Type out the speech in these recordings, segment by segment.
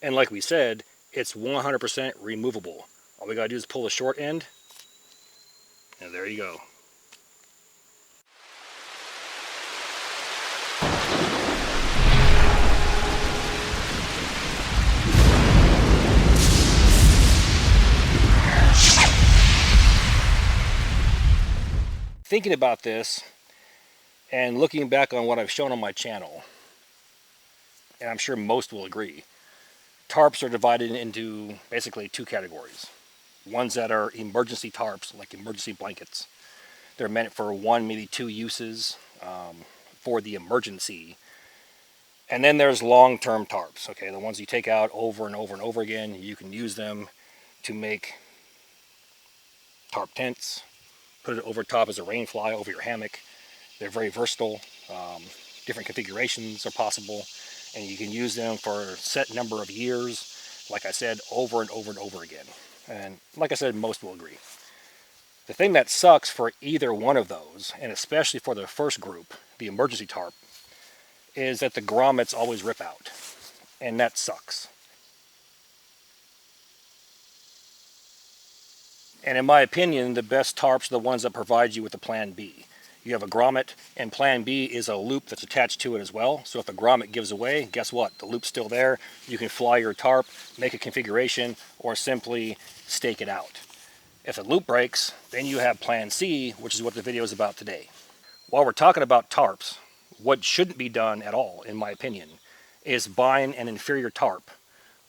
And like we said, it's 100% removable. All we gotta do is pull the short end, and there you go. Thinking about this and looking back on what I've shown on my channel, and I'm sure most will agree, tarps are divided into basically two categories. Ones that are emergency tarps, like emergency blankets. They're meant for one, maybe two uses for the emergency. And then there's long-term tarps, okay, the ones you take out over and over and over again. You can use them to make tarp tents, put it over top as a rain fly over your hammock. They're very versatile. Different configurations are possible, and you can use them for a set number of years, like I said, over and over and over again. And like I said, most will agree. The thing that sucks for either one of those, and especially for the first group, the emergency tarp, is that the grommets always rip out, and that sucks. And in my opinion, the best tarps are the ones that provide you with a plan B. You have a grommet, and plan B is a loop that's attached to it as well. So if a grommet gives away, guess what? The loop's still there. You can fly your tarp, make a configuration, or simply stake it out. If the loop breaks, then you have plan C, which is what the video is about today. While we're talking about tarps, what shouldn't be done at all, in my opinion, is buying an inferior tarp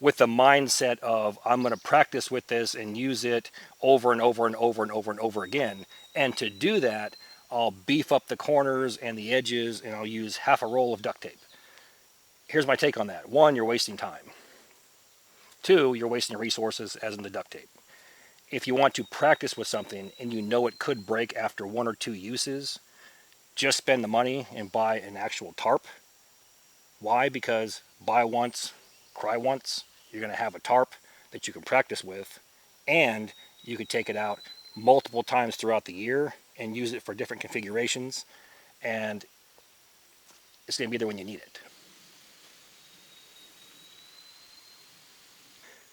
with the mindset of, I'm going to practice with this and use it over and over and over and over and over again. And to do that, I'll beef up the corners and the edges, and I'll use half a roll of duct tape. Here's my take on that. One, you're wasting time. Two, you're wasting resources, as in the duct tape. If you want to practice with something and you know it could break after one or two uses, just spend the money and buy an actual tarp. Why? Because buy once, cry once. You're going to have a tarp that you can practice with, and you could take it out multiple times throughout the year and use it for different configurations, and it's going to be there when you need it.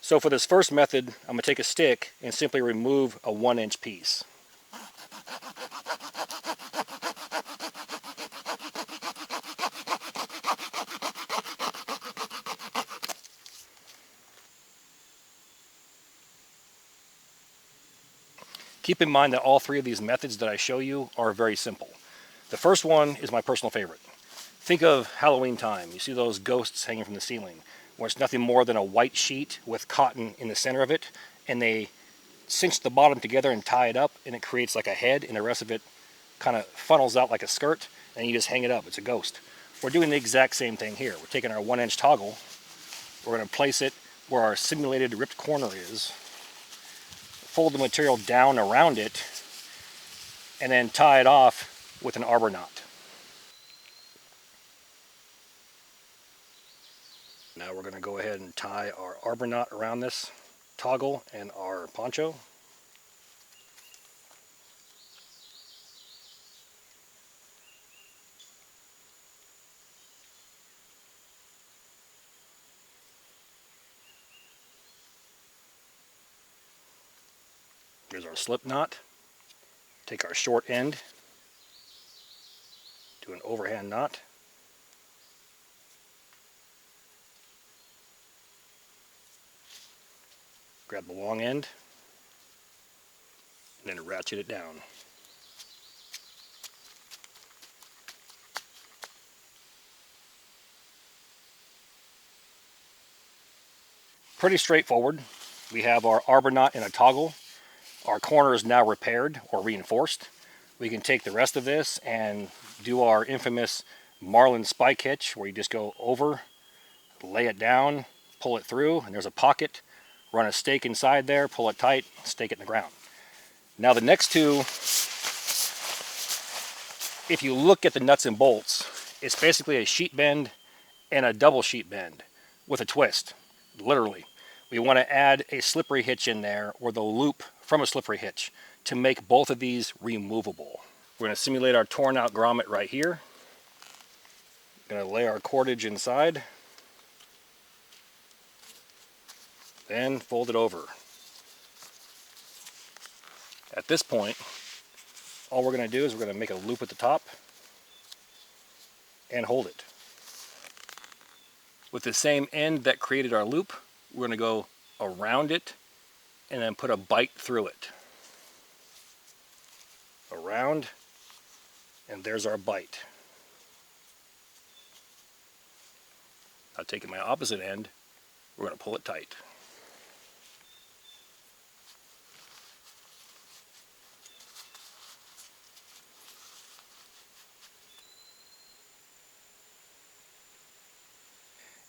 So for this first method, I'm going to take a stick and simply remove a 1-inch piece. Keep in mind that all three of these methods that I show you are very simple. The first one is my personal favorite. Think of Halloween time. You see those ghosts hanging from the ceiling, where it's nothing more than a white sheet with cotton in the center of it, and they cinch the bottom together and tie it up, and it creates like a head, and the rest of it kind of funnels out like a skirt, and you just hang it up. It's a ghost. We're doing the exact same thing here. We're taking our 1-inch toggle, we're going to place it where our simulated ripped corner is, fold the material down around it, and then tie it off with an arbor knot. Now we're going to go ahead and tie our arbor knot around this toggle and our poncho. Here's our slip knot. Take our short end, do an overhand knot. Grab the long end, and then ratchet it down. Pretty straightforward. We have our arbor knot in a toggle. Our corner is now repaired or reinforced. We can take the rest of this and do our infamous marlin spike hitch, where you just go over, lay it down, pull it through, and there's a pocket. Run a stake inside there, pull it tight, stake it in the ground. Now the next two, if you look at the nuts and bolts, it's basically a sheet bend and a double sheet bend with a twist, literally. We want to add a slippery hitch in there, or the loop from a slippery hitch, to make both of these removable. We're going to simulate our torn out grommet right here. Going to lay our cordage inside. Then fold it over. At this point, all we're going to do is we're going to make a loop at the top and hold it. With the same end that created our loop, we're going to go around it and then put a bite through it. Around, and there's our bite. Now taking my opposite end, we're going to pull it tight.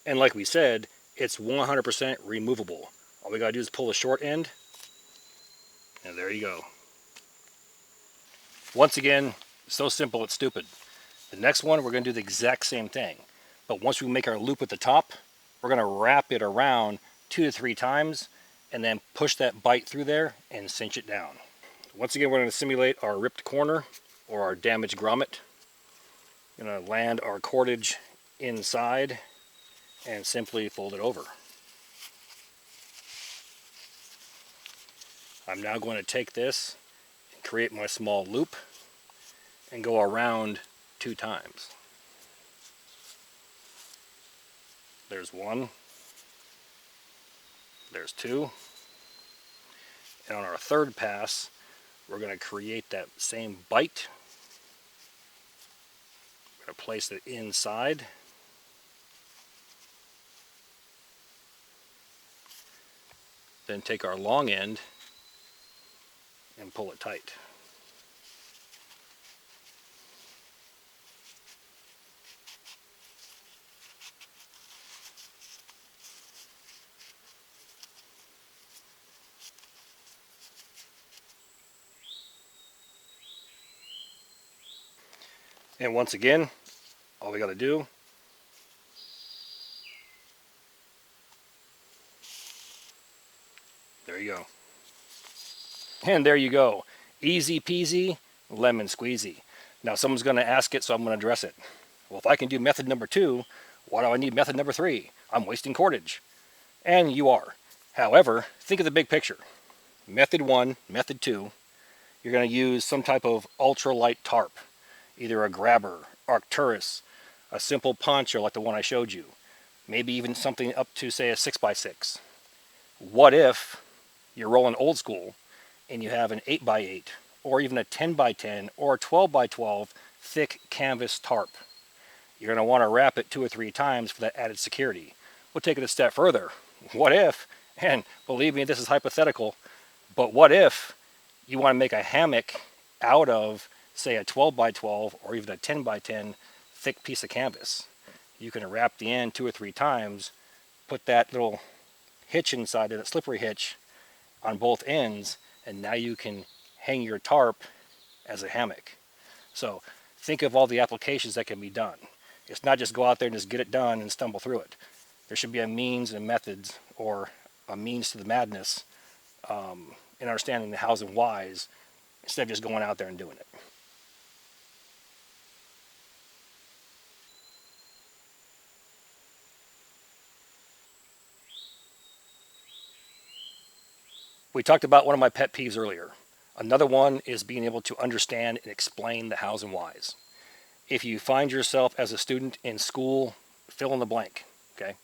And like we said, it's 100% removable. All we gotta do is pull the short end, and there you go. Once again, so simple it's stupid. The next one, we're gonna do the exact same thing. But once we make our loop at the top, we're gonna wrap it around 2 to 3 times, and then push that bite through there and cinch it down. Once again, we're gonna simulate our ripped corner or our damaged grommet. Gonna land our cordage inside and simply fold it over. I'm now going to take this and create my small loop and go around 2 times. There's 1, there's 2, and on our 3rd pass, we're going to create that same bite. We're going to place it inside. Then take our long end and pull it tight. And once again, all we got to do there you go. And there you go. Easy peasy, lemon squeezy. Now someone's going to ask it, so I'm going to address it. Well, if I can do method number 2, why do I need method number 3? I'm wasting cordage. And you are. However, think of the big picture. Method 1, method 2, you're going to use some type of ultralight tarp. Either a grabber, Arcturus, a simple poncho like the one I showed you. Maybe even something up to, say, a 6x6. What if you're rolling old school and you have an 8x8 or even a 10x10 or a 12x12 thick canvas tarp? You're going to want to wrap it 2 or 3 times for that added security. We'll take it a step further. What if, and believe me, this is hypothetical, but what if you want to make a hammock out of, say, a 12x12 or even a 10x10 thick piece of canvas? You can wrap the end 2 or 3 times, put that little hitch inside of that slippery hitch on both ends, and now you can hang your tarp as a hammock. So think of all the applications that can be done. It's not just go out there and just get it done and stumble through it. There should be a means and methods, or a means to the madness, in understanding the hows and whys, instead of just going out there and doing it. We talked about one of my pet peeves earlier. Another one is being able to understand and explain the hows and whys. If you find yourself as a student in school, fill in the blank, okay,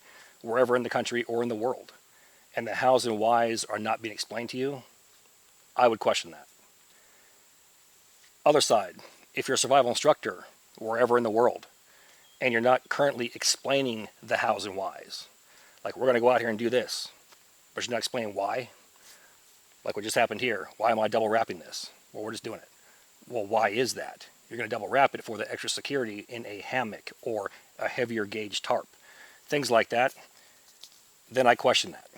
wherever in the country or in the world, and the hows and whys are not being explained to you, I would question that. Other side, if you're a survival instructor wherever in the world, and you're not currently explaining the hows and whys, like we're going to go out here and do this, but you're not explaining why, like what just happened here. Why am I double wrapping this? Well, we're just doing it. Well, why is that? You're going to double wrap it for the extra security in a hammock or a heavier gauge tarp. Things like that. Then I question that.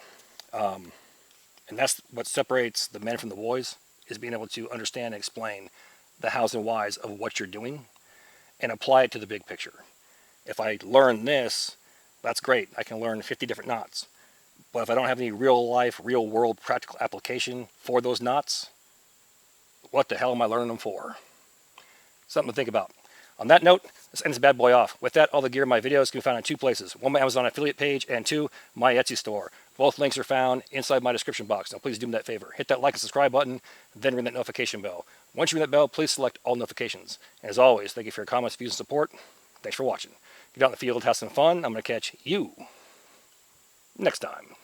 And that's what separates the men from the boys, is being able to understand and explain the hows and whys of what you're doing and apply it to the big picture. If I learn this, that's great. I can learn 50 different knots. But if I don't have any real life, real world practical application for those knots, what the hell am I learning them for? Something to think about. On that note, let's end this bad boy off. With that, all the gear in my videos can be found on 2 places. One, my Amazon affiliate page, and 2, my Etsy store. Both links are found inside my description box. Now please do me that favor. Hit that like and subscribe button, then ring that notification bell. Once you ring that bell, please select all notifications. As always, thank you for your comments, views, and support. Thanks for watching. Get out in the field, have some fun. I'm going to catch you next time.